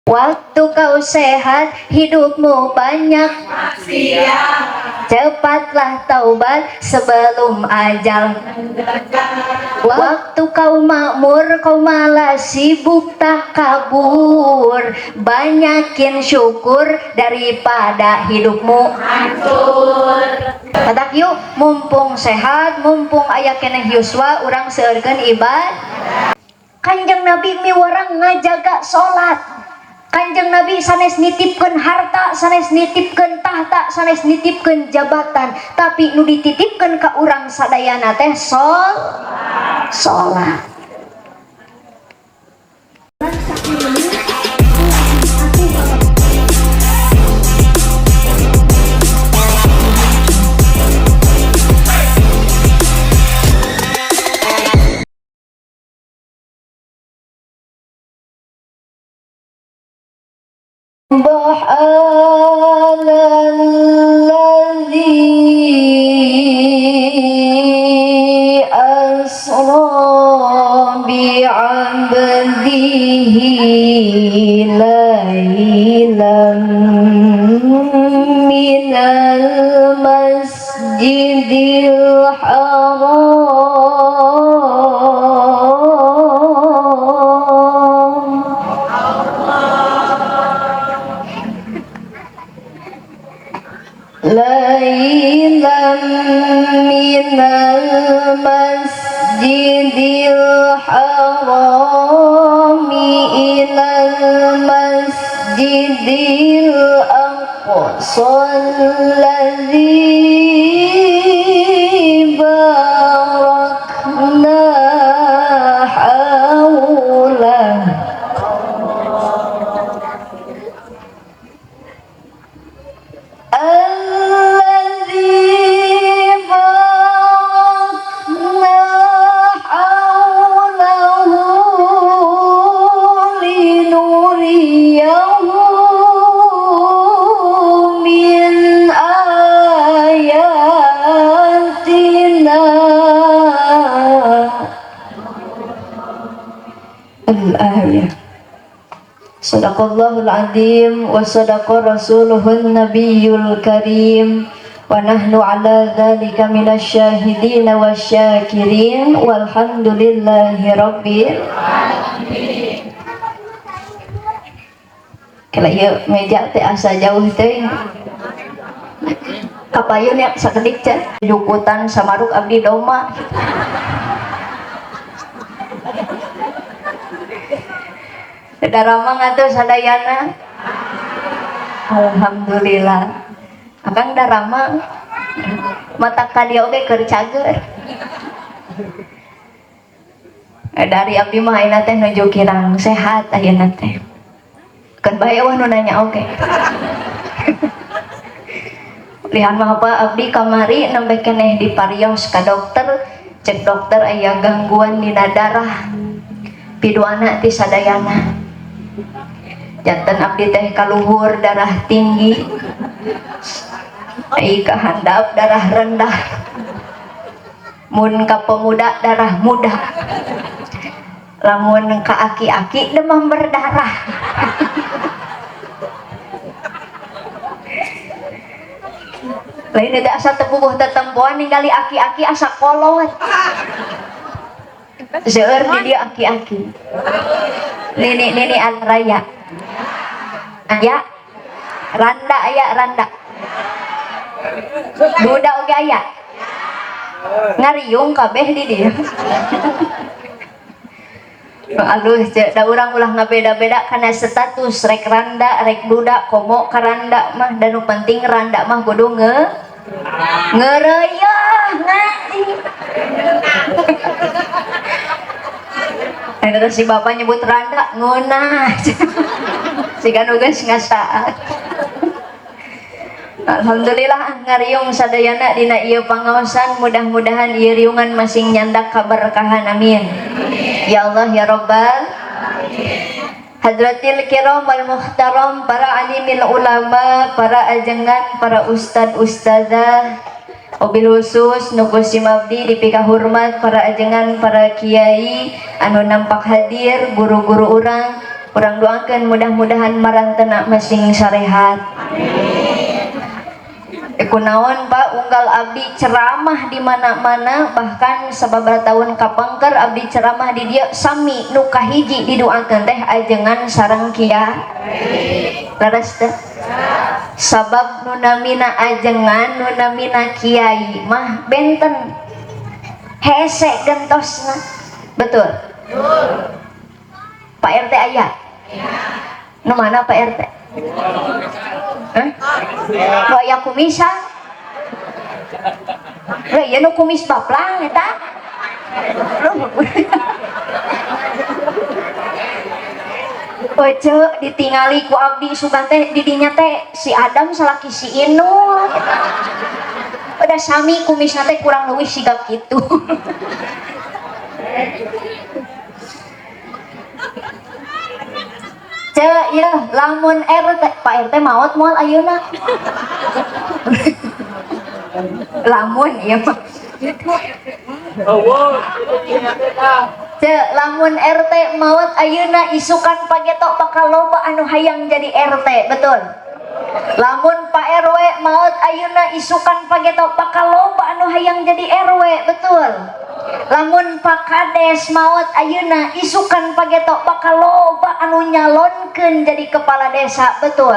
Waktu kau sehat, hidupmu banyak maksiat. Cepatlah taubat sebelum ajal. Waktu kau makmur, kau malah sibuk tak kabur. Banyakin syukur daripada hidupmu hancur. Katak yuk, mumpung sehat, mumpung aya keneh yuswa, urang seurkeun ibadah. Kanjeng Nabi miwarang ngajaga sholat. Kanjeng Nabi sanes nitipkeun harta, sanes nitipkeun tahta, sanes nitipkeun jabatan, tapi nu dititipkeun ka urang sadayana teh sholat. Subhanalladzi asra bi'abdihi laylan minal masjidil haram laylan minal masjidil harami ilal masjidil aqsal ladzi barakna haulah. Al-ayah. Sadaqallahul azim wa sadaqa rasuluhun nabiyul karim wa nahnu ala dzalika minasyahidin wasyakirin walhamdulillahi rabbil alamin. Kala ieu meja teh asa jauh teh. Kapayeun ya sakedik can jukutan samaruk abdi doma. Darama ngatuh sadayana. Alhamdulillah. Akang darama mata kadia oge keur cager. Dari abdi mah ayeuna teh nuju kirang sehat ayeuna teh. Keun bae wah nu nanya oge. Lihan mah apa abdi kamari nembe keneh diparios ka dokter, cek dokter aya gangguan dina darah. Piduana ti sadayana. Janten abdi teh kaluhur darah tinggi, ai ka handap darah rendah, mun ka pemuda darah muda, lamun ka aki-aki demam berdarah. Lain itu asa tebubuh tetempoan ningali aki-aki asa kolot. Seueur di dia aki-aki. Nini Anraya. Aya randa aya randa. Duda oge aya. Ngariung kabeh di dieu. Alus da urang ulah ngabeda-beda kana status rek randa rek duda komo ka randa mah dan nu penting randa mah kudu ngeureueuh ngaji. Terus si bapak nyebut randa ngunah. Siga nu geus ngasaat. Alhamdulillah ngariung sadayana dina ieu pangaosan, mudah-mudahan ieu riungan masing nyandak kaberkahan amin. Ya Allah ya Rabbal Hadratil kiram wal muhtaram, para alimil ulama, para ajengan, para ustad ustazah, mobil khusus nukusim abdi dipika hormat para ajengan, para kiai anu nampak hadir, guru-guru urang, Urang doakeun mudah-mudahan marantena masing sarehat. Kunaon Pak unggal abdi ceramah di mana-mana, bahkan sababaraha tahun kapangker abdi ceramah di dieu sami nu kahiji didoakeun teh ajengan sareng kiai. Leres teh? Sabab nu namina ajengan nu namina kiai mah benten hese gentosna. Betul? Pak RT aya? Nu mana Pak RT? Lo aya kumisan? Lo iya nu kumis baplang eta? Oce ditingali ku abdi sugan teh didinya teh si Adam salaki si Inul. Udah sami kumisna teh kurang leuwih siga kitu. Ya lamun RT Pak RT maot moal ayeuna. Lamun ieu mah. Lamun RT maot ayeuna isukan pageto bakal loba anu hayang jadi RT, betul? Lamun Pak RW maot ayeuna isukan pageto bakal loba anu hayang jadi RW, betul? Lamun Pak Kades maot ayeuna isukan pageto bakal loba anu nyalonkeun jadi kepala desa, betul?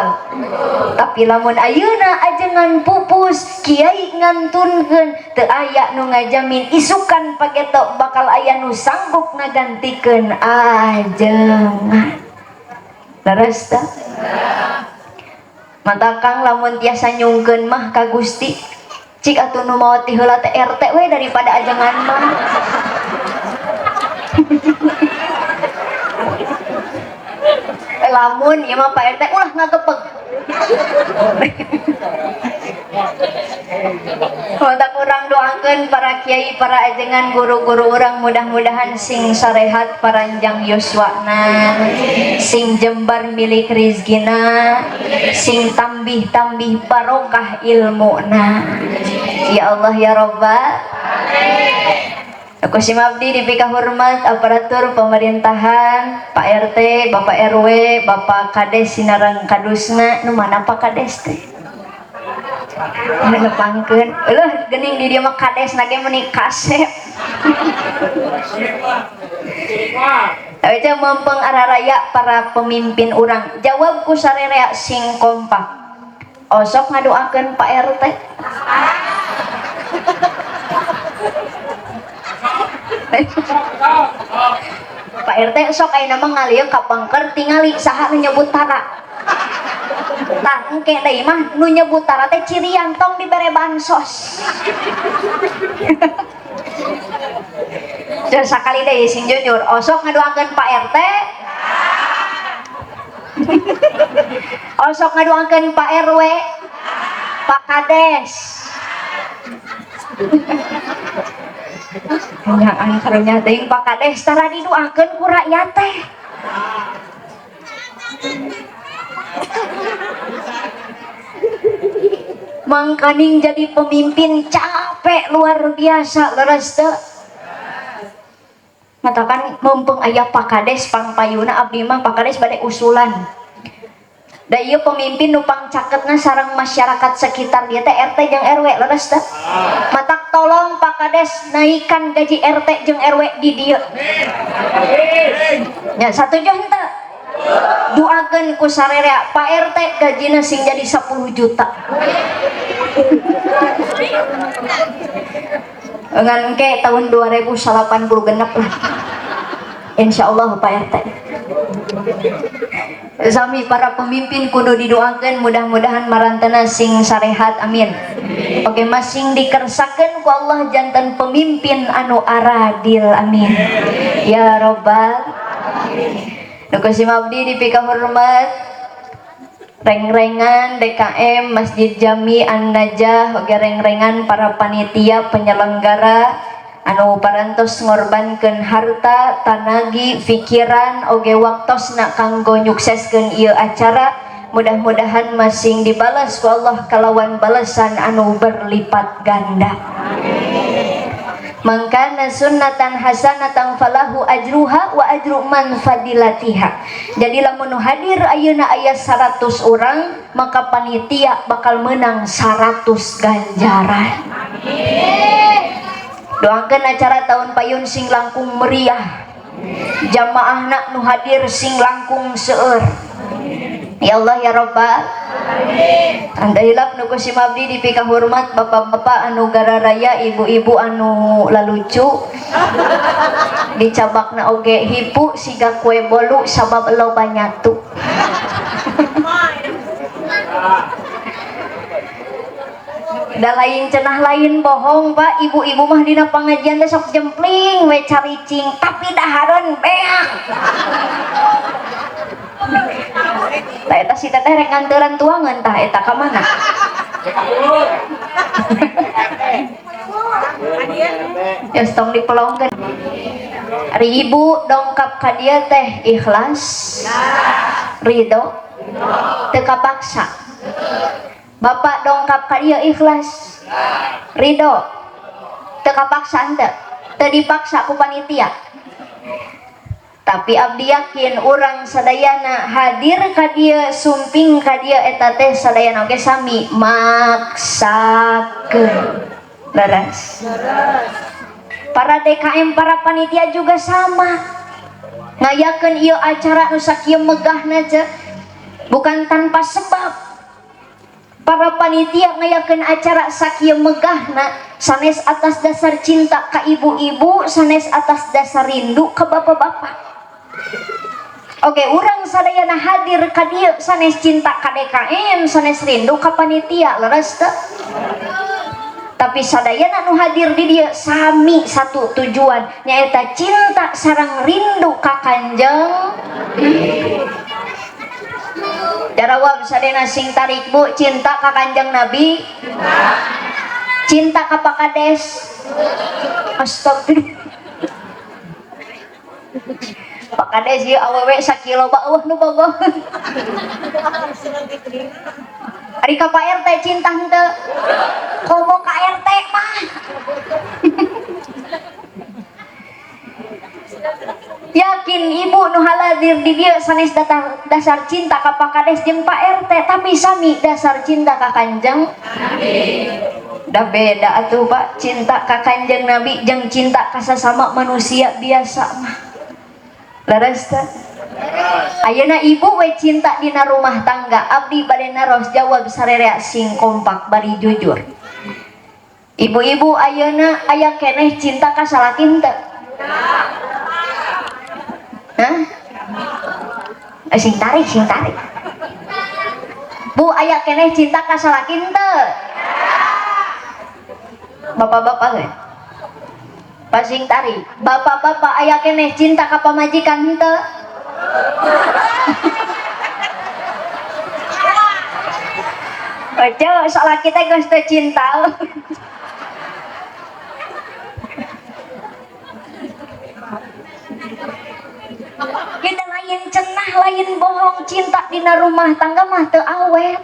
Tapi lamun ayeuna ajengan pupus kiai ngantunkeun teu aya nu ngajamin isukan pageto bakal aya nu sanggup ngagantikeun ajengan. Leres tah? Mata Kang lamun tiasa nyungkeun mah ka Gusti cik atuh nu maot ti heula teh RT we daripada ajengan mah. Lamun ieu mah Pak RT ulah ngagepeg. Hontak urang doakeun para kiai, para ajengan, guru-guru urang mudah-mudahan sing sarehat paranjang yuswana, sing jembar milik rizkina, sing tambih-tambih barokah ilmuna. Ya Allah ya Rabbal. Aku simabdi dipika hormat aparatur pemerintahan, Pak RT, Bapak RW, Bapak Kades sinareng kadusna. Nu mana Pak Kades teh? Nepangkeun. Eueuh geuning di dieu mah Kades nage meuni kasep. Aja mempeng araraya para pemimpin urang. Jawab ku sarerea sing kompak. Osok ngadoakeun Pak RT. Pak RT sok ayeuna mah ngalieu ka pangker tingali saha nu nyebut tara. Tah engke deui mah nu nyebut tara teh cirian tong dibere bansos. Jeung sakali deui sing jujur osok ngadoakeun Pak RT. Osok ngadoakeun Pak RW. Pak Kades. Kenyaan karunya teuing Pak Kades tara didoakeun ku rakyat teh. Mangkaning jadi pemimpin capek luar biasa, leres teu? Matakan mumpung aya Pak Kades pangpayuna abdi mah Pak Kades bade usulan. Da ieu pemimpin nu pangcaketna sareng masyarakat sekitar dia teh RT jeung RW, leres teu? Matak tolong Pak Kades naikkan gaji RT jeung RW di dieu. Ya satuju henteu? Doakeun ku sarerea Pak RT gajina sing jadi 10 juta. Ngan engke tahun 2080 genep lah. Insyaallah Pak RT. Sami para pemimpin kudu didoakeun mudah-mudahan marantena sing sarehat, amin. Oke, masing dikersakeun ku Allah janten pemimpin anu aradil, amin. Ya Rabbal alamin. Nuku simabdi dipika hormat reng-rengan DKM Masjid Jami An-Najah, oge reng-rengan para panitia penyelenggara anu parantos ngorbankeun harta, tanagi, pikiran, oge waktosna kanggo nyukseskeun ieu acara. Mudah-mudahan masing dibalas ku Allah kalawan balasan anu berlipat ganda. mangkana sunnatan hasanatan falahu ajruha wa ajru man fadilatiha. Jadi lamun hadir ayeuna aya 100 orang, maka panitia bakal menang 100 ganjaran. Doakeun acara tahun payun sing langkung meriah, jamaahna nu hadir sing langkung seueur. Ya Allah ya Rabbal alamin. Andahilap nu kusim abdi dipika hormat bapak-bapak anu gararaya, ibu-ibu anu lalucu, dicabakna oge hipu siga kue bolu sabab loba nyatu. Da lain cenah lain bohong Pak, ibu-ibu mah dina pangajian teh sok jempling we caricing, tapi dahareun beak. Tah eta si teteh rek nganteuran tuangan tah eta ka mana? Ya tong dipelongkeun. Ari ibu dongkap ka dieu teh ikhlas, ridho, teu kapaksa. Bapak dongkap ka dieu ikhlas, ridho, teu kapaksa henteu, teu dipaksa ku panitia. Tapi abdi yakin urang sadayana hadir ka dieu, sumping ka dieu eta teh sadayana oge sami maksakeun. Leres. Para DKM, para panitia juga sama. Ngayakeun ieu acara nu sakieu megahna teh bukan tanpa sebab. Para panitia ngayakeun acara sakieu megahna sanes atas dasar cinta ka ibu-ibu, sanes atas dasar rindu ka bapak-bapak. Oke, urang sadayana hadir ka dieu sanes cinta ka DKM, sanes rindu ka panitia, leres teu? Tapi sadayana nu hadir di dieu sami satu tujuan, nyaeta cinta sareng rindu ka Kanjeng. Jarawab sadena sing tarik Bu, cinta ka Kanjeng Nabi, cinta ka Pak Kades. Astagfirullah. Pak Kades ieu awewe sakilo bawah nu bogoh. Ari ka Pak RT cinta henteu? Komo ka RT mah. Yakin ibu nu haladir di dieu sanes dasar cinta ka Pak Kades jeung Pak RT, tapi sami dasar cinta ka Kanjeng Nabi. Da beda atuh Pak, cinta ka Kanjeng Nabi jeung cinta ka sesama manusia biasa mah. Leres teh? Ayeuna ibu we cinta dina rumah tangga, abdi bade naros jawab sarerea sing kompak bari jujur. Ibu-ibu ayeuna aya keneh cinta ka salaki henteu? Hah? Sing tarik. Bu, aya keneh cinta ka salaki henteu? Bapak-bapak we. Pasing tarik. Bapak-bapak aya keneh cinta ka pamajikan henteu? Ojo, salaki teh geus teu cinta. Kita lain cenah, lain bohong, cinta dina rumah tangga mah teu awet.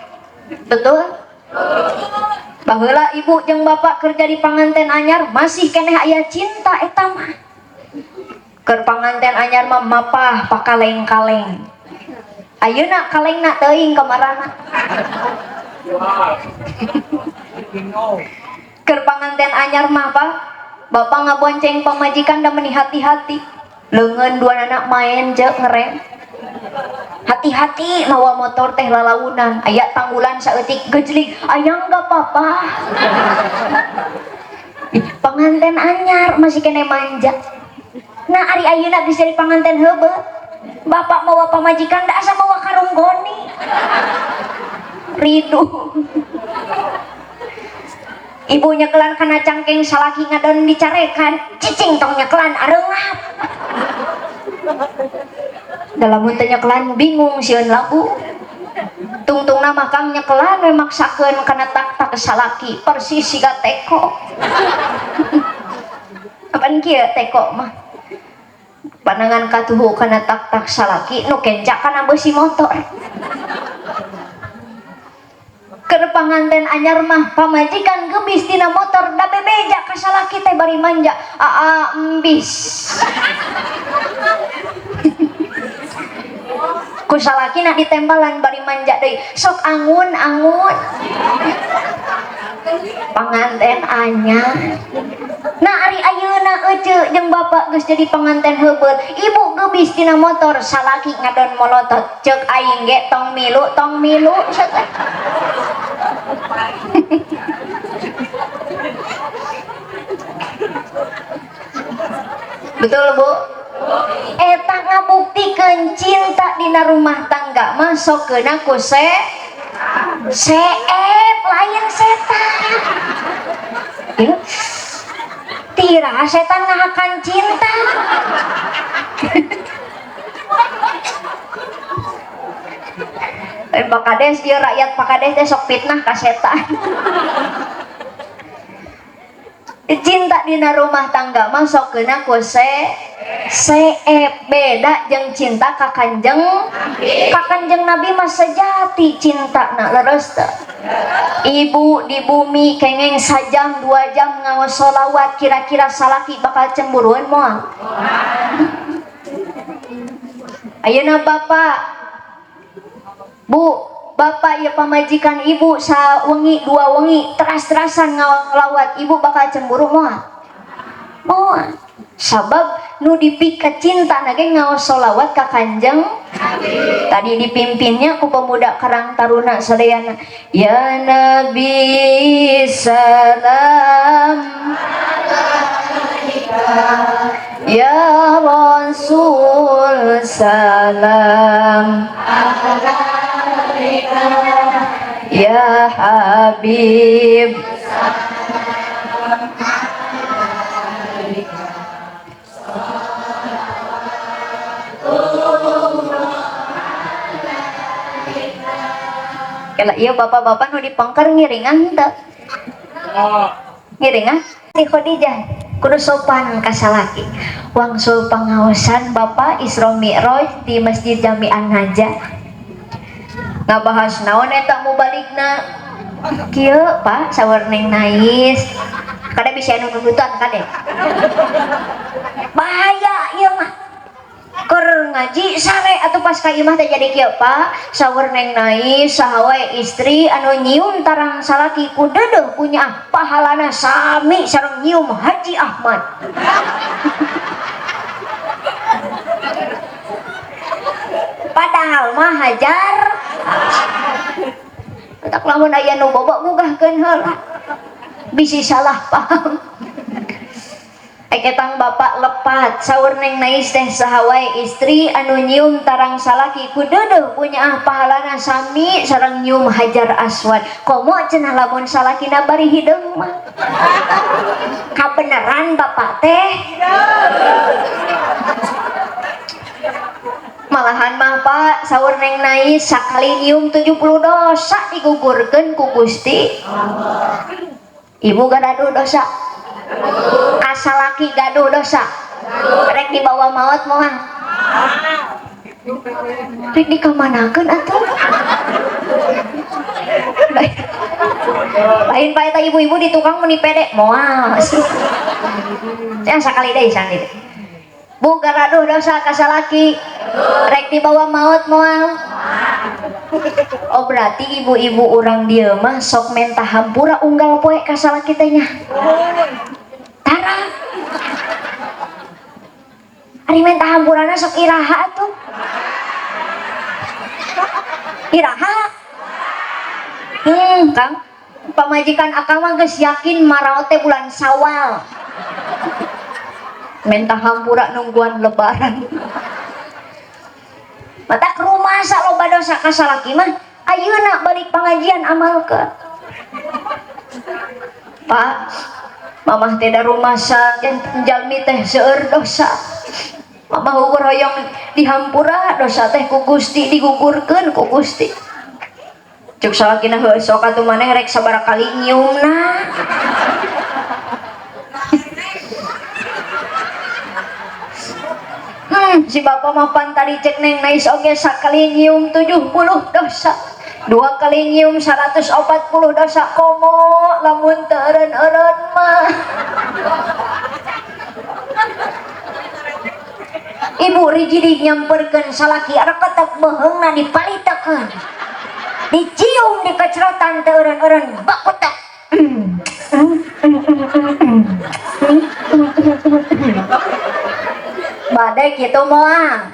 Betul? Baheula ibu jeung bapak kerja di panganten anyar masih keneh aya cinta eta mah. Keur panganten anyar mah mapah pakaleng-kaleng. Ayeuna kalengna teuing kamarana. Keur panganten anyar mah Pak, bapak ngabonceng pamajikan da meuni hati-hati. Leungeun dua anak main je ngerem. Hati-hati mawa motor teh lalaunan, aya tanggulan saeutik gejlig, aya enggak apa-apa. Panganten anyar masih kene manja. Nah ari ayeuna geus jadi panganten heubeut. Bapak mawa pamajikan da asa mawa karung goni. Ridu. Ibu nyekelan kana cangkeng salaki ngadon dicarekan, cicing tong nyekelan areungap. Dalam teu nyekelan bingung sieun labu. Tungtungna mah kang nyekelan we maksakeun kana tak-tak salaki persis siga teko. Apaan kieu teko mah? Panangan katuhu kana tak-tak salaki nu kenca kana beusi motor. Keur panganten anyar mah pamajikan geubis dina motor da bebeja ka kasalaki teh bari manja embis ku salaki nak ditembalan bari manja deui sok angun panganten anyar. Nah ari ayeuna ece jeung bapak geus jadi panganten heubeul ibu geubis dina motor salaki ngadon molotot ceuk aing ge tong milu betul bu eta ngabuktikeun cinta dina rumah tangga mah sok keuna ku seep lain setan tira setan ngahakan cinta Pak Kades dia rakyat Pak Kades teh sok fitnah ka setan cinta dina rumah tangga mah sok keuna ku seep beda jeung cinta ka Kanjeng Nabi mah sejati cinta na leres teu ibu di bumi kengeng sajam 2 jam ngaos sholawat kira-kira salaki bakal cemburuan moal ayeuna bapak bu bapak ya pamajikan ibu sawengi 2 wengi teras-terasan ngalawat ibu bakal cemburu moal sabab nu dipika cinta nage ngaos sholawat ka Kanjeng tadi dipimpinnya ku pemuda Karang Taruna sadayana ya Nabi salam ya Rasul salam ya Habib kala iya bapak-bapak nu dipangker ngiringan teu ngiringan si Khadijah kudu sopan ka salaki wangsul pangaosan bapak Isra Mi'raj di Masjid Jami'an Najah ngabahas naon eta mubalikna kieu Pak sawer Neng Nais kada bisa anu nunutan kade bahaya ieu mah keur ngaji sare atuh pas ka imah teh jadi kieu Pak sawer Neng Nais sahawe istri anu nyium tarang salaki ku deudeuh punya pahalana sami sareng nyium Haji Ahmad padahal mah hajar tak lamun aya nu bobo gugahkeun heula bisi salah paham eketang bapak lepat saur Neng Nais teh sahawai istri anu nyium tarang salaki ku deudeuh punya pahalana sami sareng nyium Hajar Aswad komo cenah lamun salakina bari hideung mah kabeneran bapak teh malahan mah Pak saur Neng Nais sakali nyium 70 dosa digugurkeun ku Gusti ibu gaduh dosa kasalaki gaduh dosa rek dibawa maut moal rek dikamanakeun atuh lain pae ta ibu-ibu di tukang meni pede moal ya sakali deui sangit bu gaduh dosa kasalaki rek dibawa maut moal oh berarti ibu-ibu orang dia mah sok menta hampura unggal poe kasalaki teh nya tara ari menta hampurana sok iraha atuh iraha Kang pamajikan akang mah geus yakin maraot teh bulan Sawal menta hampura nungguan lebaran mata ke rumah loba dosa kasalaki mah ayeuna balik pengajian amalkeun Pak mamah teh da rumah janten jalmi teh seueur dosa mamah ukur hoyong dihampura dosa teh ku Gusti digugurkeun ku Gusti cuk salakina heuh sok atuh maneh rek sabaraha kali nyiumna si bapak mapan tadi cek Neng Nais oge sakali nyium 70 dosa Dua kali nyium 140 dosa komo lamun teu eureun-eureun mah. Ibu rijidi nyamperkeun salaki arakotak beheungna dipalitekeun. Dicium di kecrotan teu eureun-eureun bakutak. Bade kitu moal.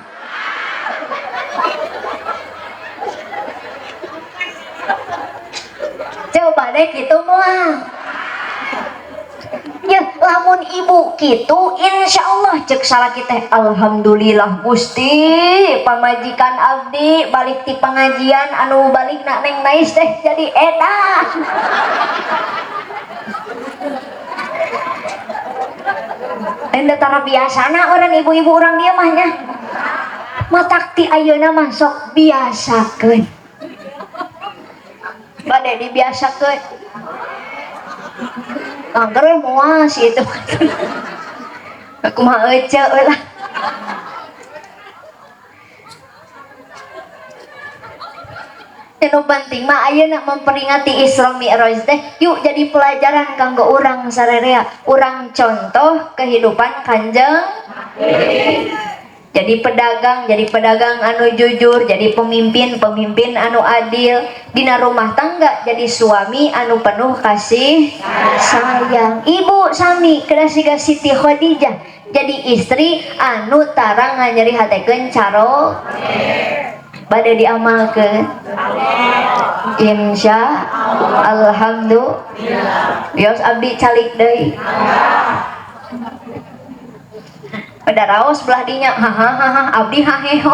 Coba deh gitu moal. Ya lamun ibu gitu insya Allah cek salah kita alhamdulillah Gusti pamajikan abdi balik di pengajian anu balik nak neng nais teh jadi edan. Enda tara biasana orang ibu-ibu orang dia mahnya matak ti ayeuna masuk biasakeun bade dibiasakeun angger moal sih itu. Aku mah ece lah. Anu penting mah ayeuna memperingati Isra Mi'raj teh yuk jadi pelajaran kanggo urang sarerea, urang contoh kehidupan Kanjeng. Jadi pedagang anu jujur, jadi pemimpin anu adil, dina rumah tangga jadi suami anu penuh kasih sayang. Ibu sami kedah siga Siti Khadijah jadi istri anu tarang nganyeri hatekeun caro bade diamalkeun. Insya alhamdulillah. Bios abdi calik deui. Pada raos belah dinya hahaha abdi haheho.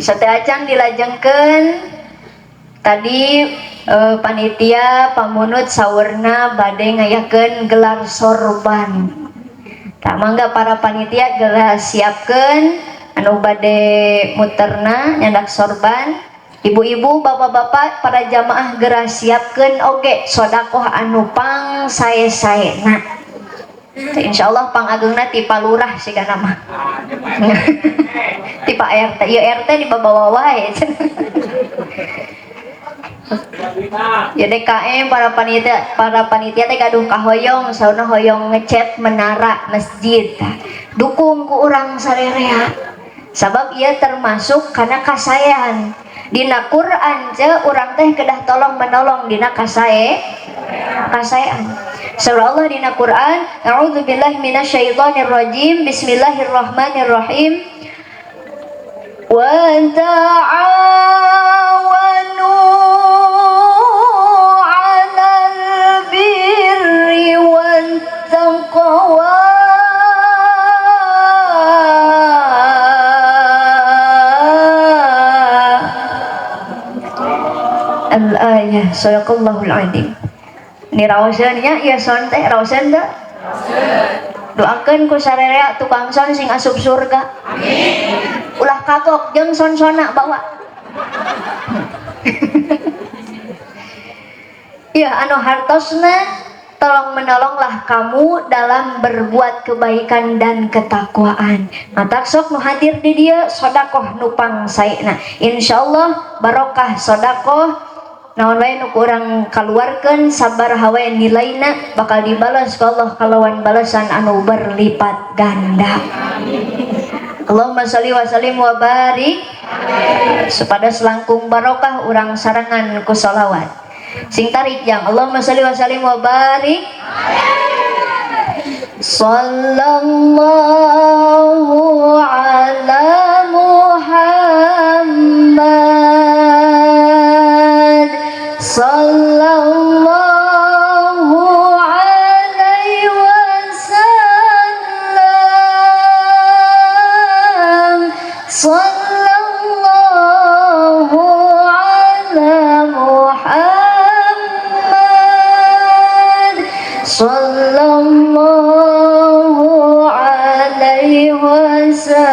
Sate acan dilajengkeun tadi panitia pamunut saurna bade ngayakeun gelar sorban. Tak mangga para panitia gelar siapkeun anu bade muterna nyandak sorban. Ibu-ibu, bapak-bapak, para jamaah geura siapkeun oge sodakoh anu pang sae-saena. Insyaallah pang ageungna ti palurah sigana mah. Ti Pak RT, ieu RT dibawa wae. Ya DKM para panitia teh gaduh kahoyong sauna hoyong ngecat menara masjid. Dukung ku urang sarerea. Sabab ia termasuk kana kasayan. Dina Quran je urang teh kedah tolong menolong dina kasayan. Surah Allah dina Quran, a'udzubillahi minasyaitonirrajim. Bismillahirrahmanirrahim. Wa ta'awanu 'alal birri wat taqwa. Al-ayah sadaqallahul adzim. Ini raoseunnya ieu son teh raoseun teh. Doakeun ku sarerea tukang son sing asup surga. Amin. Ulah kagok jeung son-sona bawa. Ya anu hartosna tolong menolonglah kamu dalam berbuat kebaikan dan ketakwaan. Matak sok nu hadir di dieu sedekah nu pangsaena. Insyaallah barokah sedekah naon wae nu urang kaluarkeun sabaraha wae nilaina bakal dibalas ku Allah kalawan balasan anu berlipat ganda. Allahumma sholli wa sallim wa barik supados langkung barokah urang sarangan ku sholawat. Sing tarik yang Allahumma sholli wa sallim wa barik sallallahu ala Muhammad sallallahu alaihi wasallam sallallahu ala Muhammad sallallahu alaihi wasallam.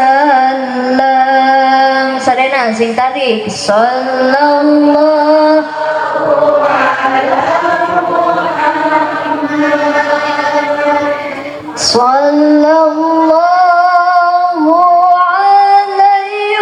Sadena sing tarik sallallahu sallallahu alaihi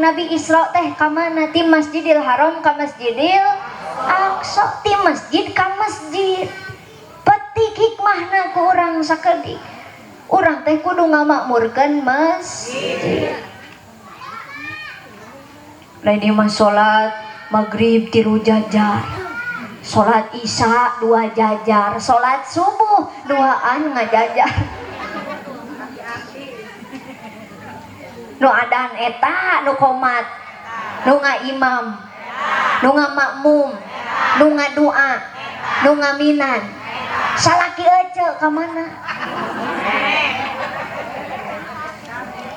Nabi Isra teh ka mana? Ti Masjidil Haram ka Masjidil Aqsa, ti masjid ka masjid. Petik hikmahna ku urang sakedik. Urang teh kudu ngamakmurkeun masjid. Lain mah salat maghrib 3 jajar, salat isya 2 jajar, salat subuh 2an ngajajar. Nu adan eta nu qomat, nu ngaimam, nu ngamakmum, nu ngadua, nu ngaminan. Salaki ece ka mana?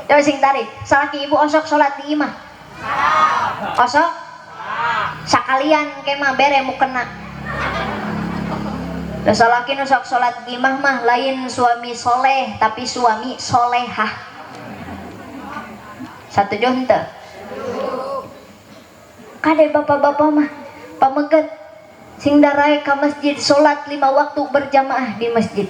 Coba sing tarik, salaki ibu osok salat di imah. Osok? Sakalian kemah bere mukena. Da salaki nu sok salat di imah mah lain suami soleh tapi suami solehah. Satu jonte. Kade bapak-bapak mah pameget sing darai ka masjid salat 5 waktu berjamaah di masjid.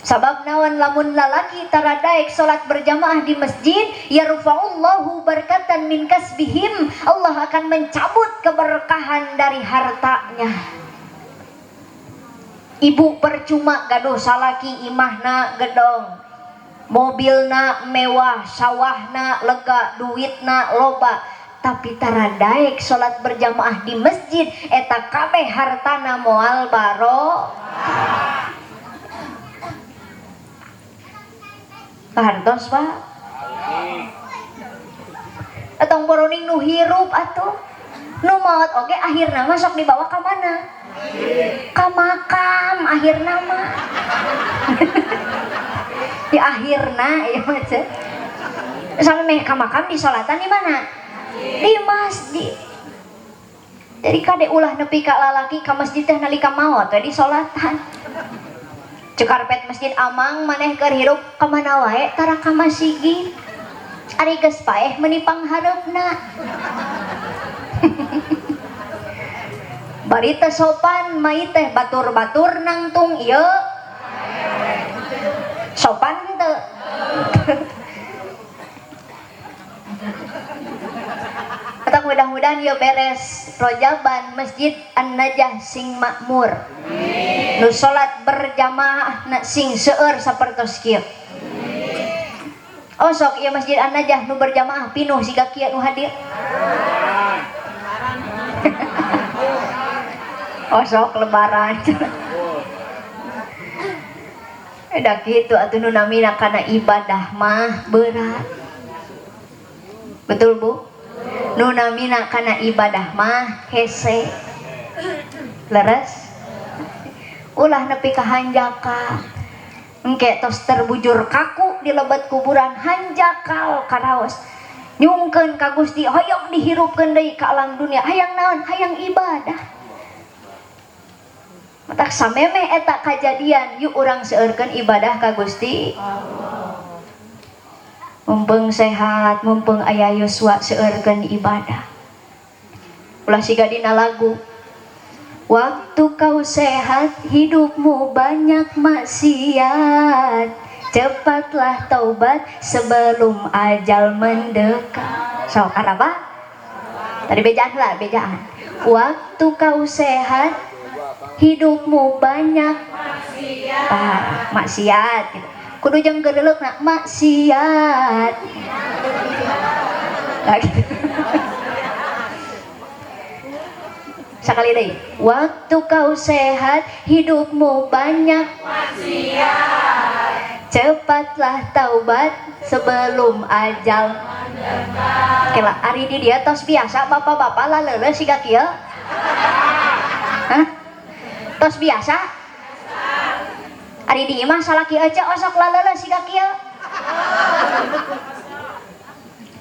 Sabab naon lamun lalaki taradaek salat berjamaah di masjid, yarfa'ullahu barakatan min kasbihim, Allah akan mencabut keberkahan dari hartanya. Ibu percuma gaduh salaki imahna gedong, mobilna mewah, sawahna lega, duitna loba, tapi taradaek salat berjamaah di masjid, eta kabeh hartana moal barokah. Kahartos Pak. Atong boroning nu hirup atuh. Nu maot oge akhirna mah sok dibawa ka mana? Ka makam akhirna mah. Di akhirna ya mah teh. Sampai meh ka makam disolatan di mana? Di masjid. Jadi kade ulah nepi ka lalaki ka masjid teh nalika maot teh disolatan. Cekarpet masjid amang maneh keur hirup ka mana wae tara ka masjid. Ari geus paeh meuni panghareupna. Bari teh sopan mai teh batur-batur nangtung ieu. Sopan teu? Atak mudah-mudahan ieu beres rojaban Masjid An-Najah sing makmur. Nu salat berjamaah na sing seueur sapertos kieu. Oh sok ieu Masjid An-Najah nu berjamaah pinuh siga kieu nu hadir. Oh sok lebaran. Da kitu atuh nu namina kana ibadah mah berat. Betul Bu? Nu namina kana ibadah mah hese. Leres? Ulah nepi ka hanjaka. Engke tos terbujur kaku di lebat kuburan hanjakal karaos. Nyungkeun ka Gusti hoyong dihirupkeun deui ka alam dunia. Hayang naon? Hayang ibadah. Matak samemeh eta kajadian yuk urang seueurkeun ibadah ka Gusti Allah. Mumpung sehat, mumpung aya yuswa seueurkeun ibadah. Ulah siga dina lagu. Waktu kau sehat, hidupmu banyak maksiat. Cepatlah taubat sebelum ajal mendekat. So, apa? Tadi bejaan lah, bejaan. Waktu kau sehat, hidupmu banyak maksiat. Maksiat. Gitu. Kudu jeung geureuleuh na maksiat. Lagi. Sekali deh. Waktu kau sehat, hidupmu banyak maksiat. Cepatlah taubat sebelum ajal mendekat. Kela ari di dia tos biasa bapak-bapak laleuleul siga kieu. Hah? Tos biasa? Ari di imah salaki ece osok laleuleul siga kieu.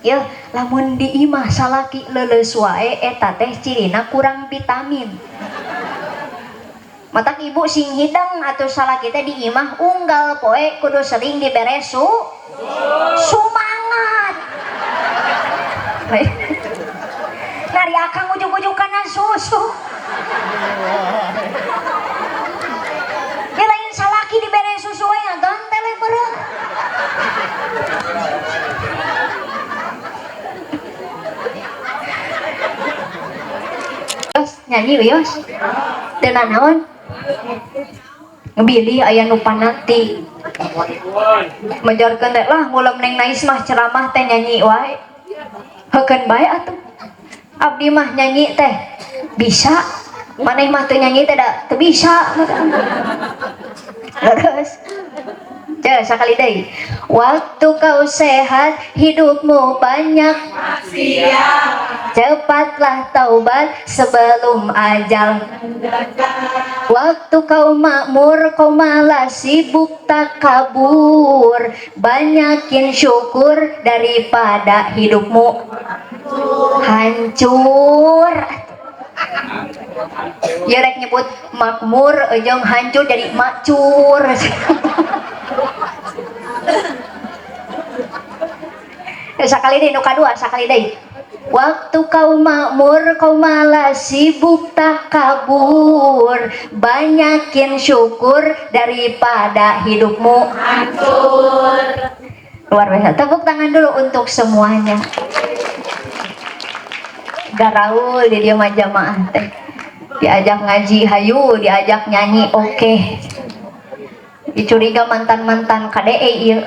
Ya, lamun di imah salaki leuleus wae eta teh cirina kurang vitamin. Matak ibu sing hidang atau salaki teh di imah unggal poe kudu sering dibere sumangat. Nari akang ujug-ujug kana susu. Ya lain salaki dibere susu wae ngan tele beureum. nyanyi wios tenan naon ngebilih aya nu panati menjarkeun teh lah ngulam neng nais mah ceramah teh nyanyi wae heukeun bae atuh abdi mah nyanyi teh bisa maneh mah teu nyanyi teh da teu bisa terus coba sekali deui waktu kau sehat hidupmu banyak maksiat cepatlah taubat sebelum ajal waktu kau makmur kau malah sibuk takabur banyakin syukur daripada hidupmu hancur ya rek nyebut makmur jeung hancur jadi macur sekali deh nu kadua sekali deh waktu kau makmur kau malah sibuk takabur banyakin syukur daripada hidupmu hancur luar biasa tepuk tangan dulu untuk semuanya garaul di dia mah jamaah teh diajak ngaji hayu diajak nyanyi oke dicuriga mantan-mantan KDE ieu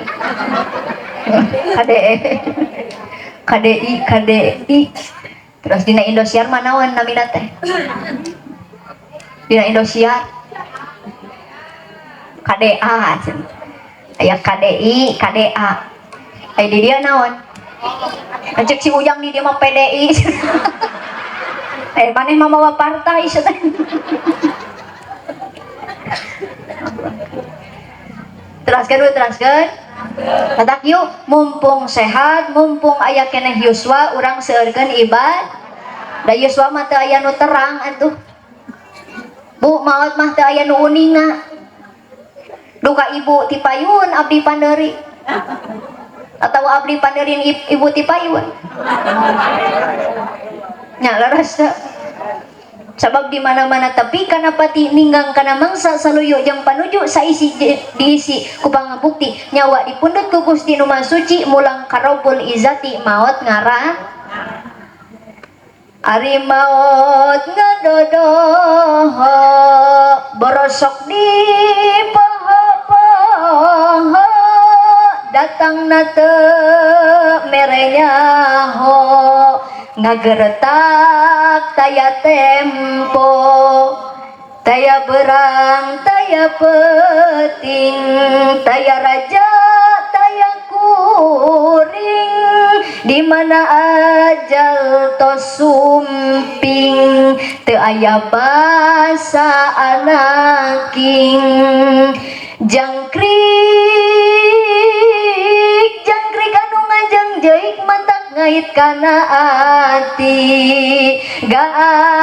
KDI terus dina Indosiar manawan namina teh dina Indosiar KDA aya KDI KDA aya di dia naon cek si Ujang di dia mah PDI maneh mah mawa partai teh teraskeun katak yuk mumpung sehat mumpung aya keneh yuswa urang seueurkeun ibad da yuswa mah teu aya nu terang atuh bu maot mah teu aya nu uninga duka ibu ti payun abdi pandeuri atau abdi panderin ibu ti payun nya leres sabab di mana-mana tapi kana pati ninggang kana mangsa saluyu jeung panuju saisi diisi ku pangabukti nyawa dipundhut ku Gusti Nu Maha Suci mulang ka Rabbul Izzati maot ngaran ari maot ngadodoho borosok di paha-paha datang teu merenyaho ngageretak taya tempo taya berang taya peting taya raja taya kuring di mana ajal tos sumping teu aya basa anaking jangkrik anu ngajengjeik mantak ngait kana ati gaang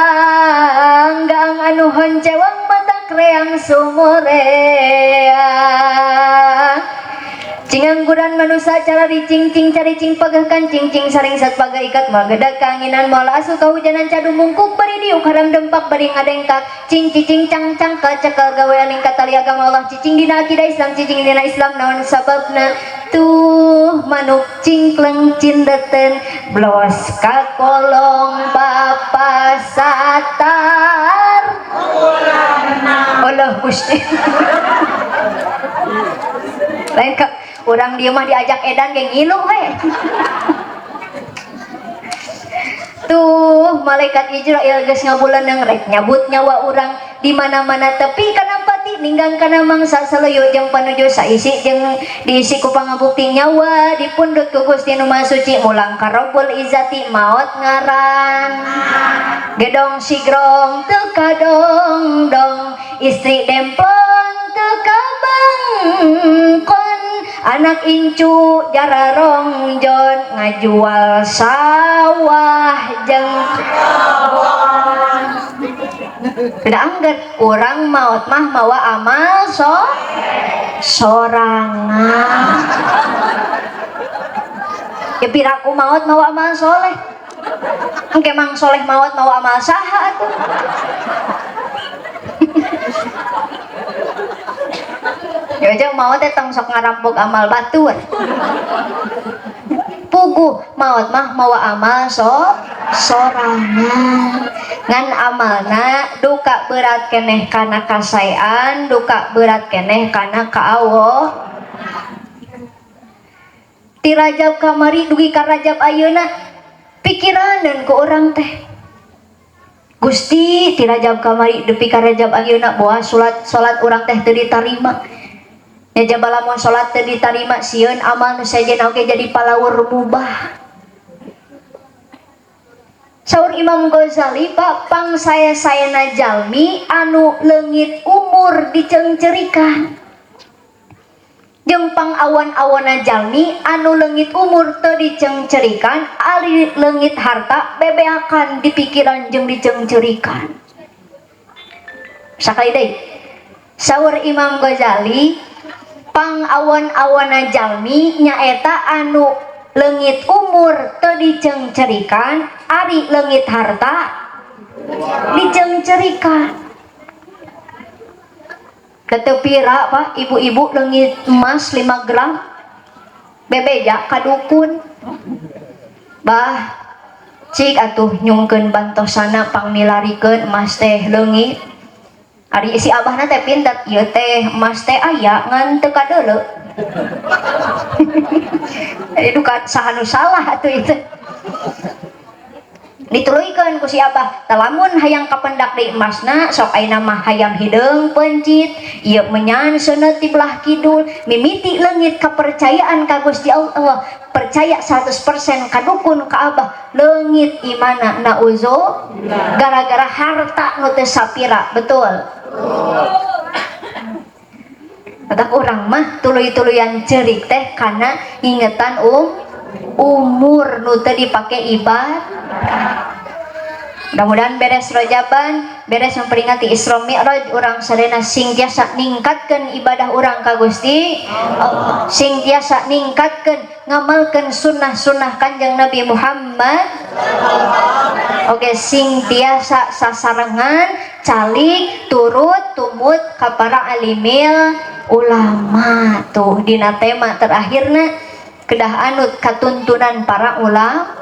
anu honcewang mantak reang sumorea cingangguran manusia cara dicing-cing caricing pagahkan cing-cing saring satpaga ikat magadak kanginan moal asu kahujanan cadu mungkuk bari diuk haram dempak bari ngadengkak cing-cicing cang-cang kacakal gawean ing katali agama Allah cicing dina akidah Islam cicing dina Islam naon sababna tuh manuk cingkleng cindeten blos kakolong papasatar Allah Gusti lain ka urang dia mah diajak edan geng ngilu we tuh malaikat Israel geus ngabuleunang rek nyabut nyawa urang di mana-mana tepi kana pati ninggang kana mangsa saleuyu jeung panuju saisi jeung diisi ku pangabukti nyawa dipundhut ku Gusti Nu Maha Suci mulang ka Rabbul Izzati maot ngaran gedong sigrong teu kadong-dong istri dempong teu kabangkon anak incu jararongjon ngajual sawah jeung tidak angger urang maot mah mawa amal sorangan ya piraku maot mawa amal soleh engke mang soleh maot mawa amal saha atuh ya aja mau teh tong sok ngarampok amal batur puguh maot mah mawa amal sorangan ngan amalna duka berat keneh kana kasayan duka berat keneh kana kaawo ti Rajab kamari dugi ka Rajab ayeuna pikiranan ku orang teh Gusti ti Rajab kamari dugi ka Rajab ayeuna boa salat urang teh teu ditarima nya jaba lamun salat teu ditarima sieun amal nu sejenna oge jadi palawur mubah. Saur Imam Ghazali Pak pang saya-sayana jalmi anu leungit umur dicengcerikan jeung pang awan-awana jalmi anu leungit umur teu dicengcerikan ari leungit harta bebeakan di pikiran jeung dicengcerikan. Sakali deui saur Imam Ghazali pang awan-awana jalmi nyaeta anu leungit umur teu dicengcerikan ari leungit harta dicengcerikan. Teu pira Pak ibu-ibu leungit emas 5 gram bebeja ka dukun bah cik atuh nyungkeun bantosana pang milarikeun emas teh leungit ari si abahna teh pintet ieu teh emas teh aya ngan teu kadeuleu itu kan sahanu salah atuh itu dituluykeun ku si abah talamun hayang kapendak di emasna sok ayeuna mah hayang hideung pencit ieu menyan seuneu ti belah kidul mimiti leungit kepercayaan ka Gusti Allah percaya 100% ka dukun ka abah leungit imana nauzo gara-gara harta nu teu sapira betul. Kata orang mah tuluy-tuluyan cerik teh karena ingetan umur nu teu dipake ibadah. Mudah-mudahan beres Rajaban, beres memperingati Isra Mi'raj urang sadayana sing tiasa ningkatkeun ibadah urang ka Gusti Allah, sing tiasa ningkatkeun ngamalkeun sunnah-sunnah Kanjeng Nabi Muhammad. Oke, sing tiasa sasarengan calik turut tumut ka para alimil ulama tuh dina tema terakhirna kedah anut katuntunan para ulama.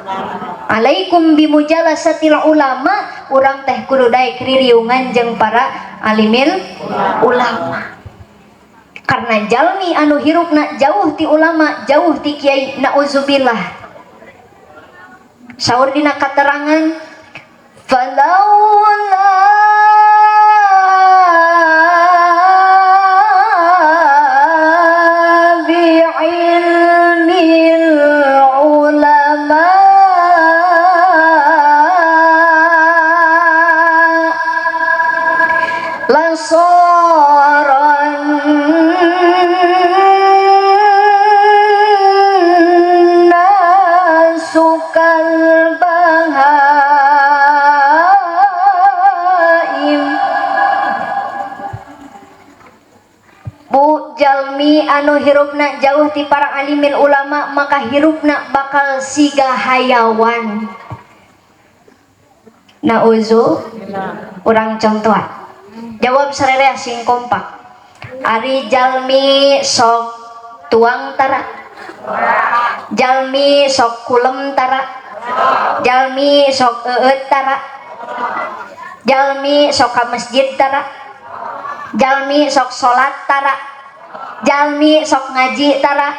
Alaikum bimujalasatil ulama urang teh kudu daek ririungan jeung para alimil ulama karena jalmi anu hirupna jauh ti ulama jauh ti kiai nauzubillah. Saur dina katerangan falaula anu hirupna jauh ti para alimil ulama maka hirupna bakal siga hayawan. Nauzu urang contohan jawab sararea sing kompak ari jalmi sok tuang tara jalmi sok kulem tara jalmi sok eueut tara jalmi sok ka masjid tara jalmi sok salat tara jalmi sok ngaji tara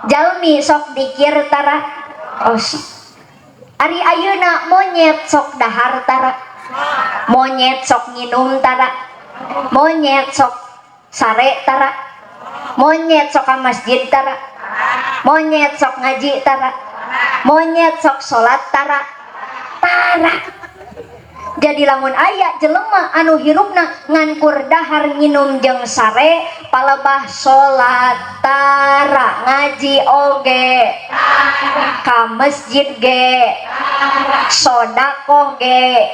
jalmi sok dikir tara ari ayeuna monyet sok dahar tara monyet sok nginum tara monyet sok sare tara monyet sok ka masjid tara monyet sok ngaji tara monyet sok salat tara jadi lamun aya jelema anu hirupna ngankur dahar nginum jeung sare palebah salat tara ngaji oge ka masjid ge sedekah ge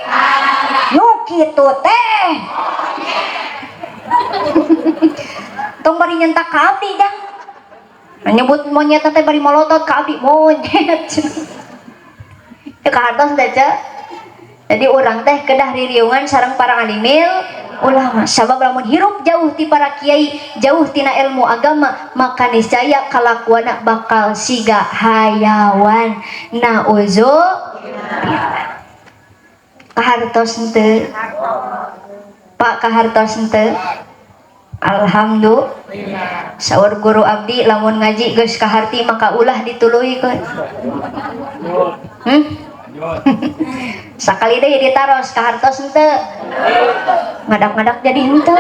nu kitu teh tong bari nyentak ka abdi jang nyebut monyet teh bari molotot ka abdi monyet teu ka hartos da. Jadi orang teh kedah ririungan sareng para alimil ulama. Sabab lamun hirup jauh ti para kiai, jauh tina ilmu agama, maka niscaya kalakuana bakal siga hayawan. Nauzubillah. Kahartos henteu? Pak kahartos henteu? Alhamdulillah. Saur guru abdi lamun ngaji geus kaharti maka ulah dituluikeun. Sakali deui ditaros kahartos henteu? Ngadak-ngadak jadi henteu.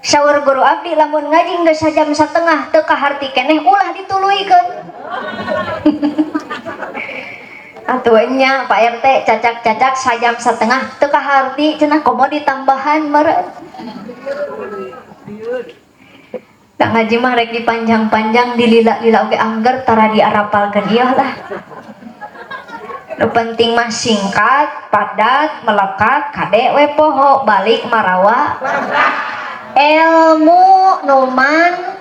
Saur guru abdi lamun ngaji geus sajam satengah teu kaharti keneh ulah dituluikeun. Atunya Pak RT cacak-cacak sajam setengah teu kaharti cenah komo ditambahan meureun. Da ngaji mah rek dipanjang-panjang dilila-lila oge angger tara diarapalkeun ieu lah. Nu penting mah singkat, padat, melekat, kade we poho, balik marawa. Ilmu numan.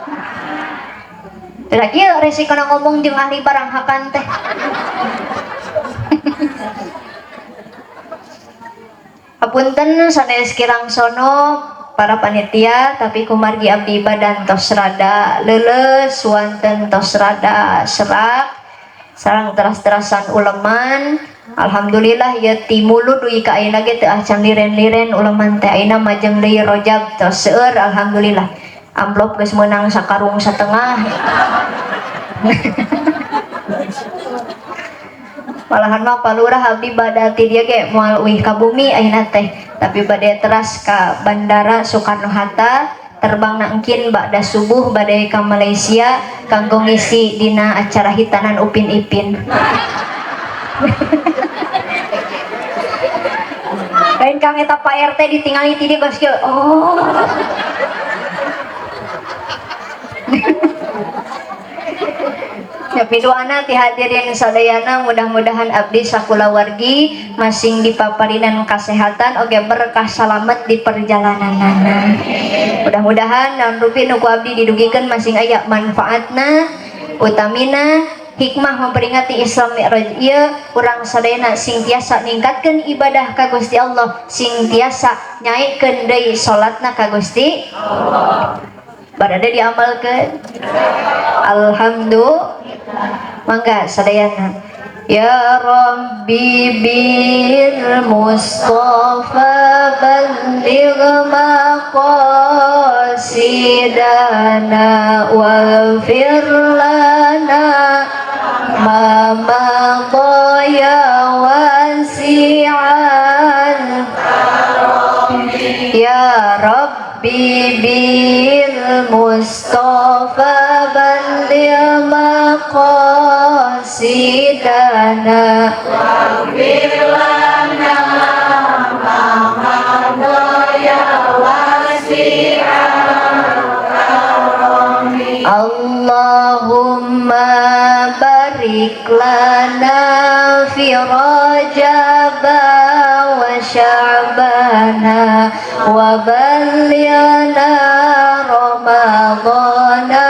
Teu lagi resiko ngomong jeung ahli barang hakan teh. Apunten sanes kirang sono para panitia, tapi kumargi abdi badan tos rada leuleus wonten tos rada serak sareng teras-terasan uleman. Alhamdulillah ya timulu duy ka ayeuna ge teu acan liren-liren uleman teh ayeuna majeng deui rojab tos seueur. Alhamdulillah amplop geus meunang sakarung satengah. Malahan mah palurah abdi badati dia ge moal uih ka bumi ayeuna teh, tapi bade teras ka bandara Soekarno Hatta, terbang na engkin ba'da subuh bade ka Malaysia kanggo ngisi dina acara hitanan Upin Ipin. Lain kang eta Pak RT ditingali ti dieu geus kieu. Oh. Ya pidoana ti hadirin sadayana, mudah-mudahan abdi sakulawargi masing dipaparinan kasehatan oge berkah salamet di perjalananana. Mudah-mudahan naon rupi nu ku abdi didugikeun masing aya manfaatna, utamina hikmah memperingati Islam Mi'raj ieu urang sadayana sing tiasa ningkatkeun ibadah ka Gusti Allah, sing tiasa nyaikeun deui salatna ka Gusti Allah. Barada diamalkeun. Alhamdulillah. Mangga sadayana. Ya Rabbi bil Mustafa balligh maqasidana waghfir lana ma madaya wasi'an. Ya Rabbi bil Mustafa balligh maqasidana waghfir lana ma madaya wasi'an karami. Allahumma barik lana fi Rajab wa Sya'bana wa ballighna Ramadana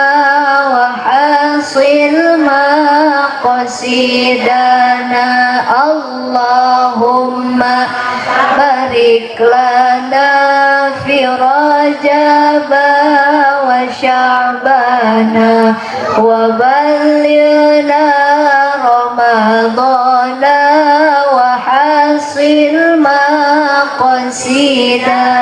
wa hasil maqasidana. Allahumma barik lana fi Rajab wa Sya'bana wa ballighna Ramadana wa hasil maqasidana.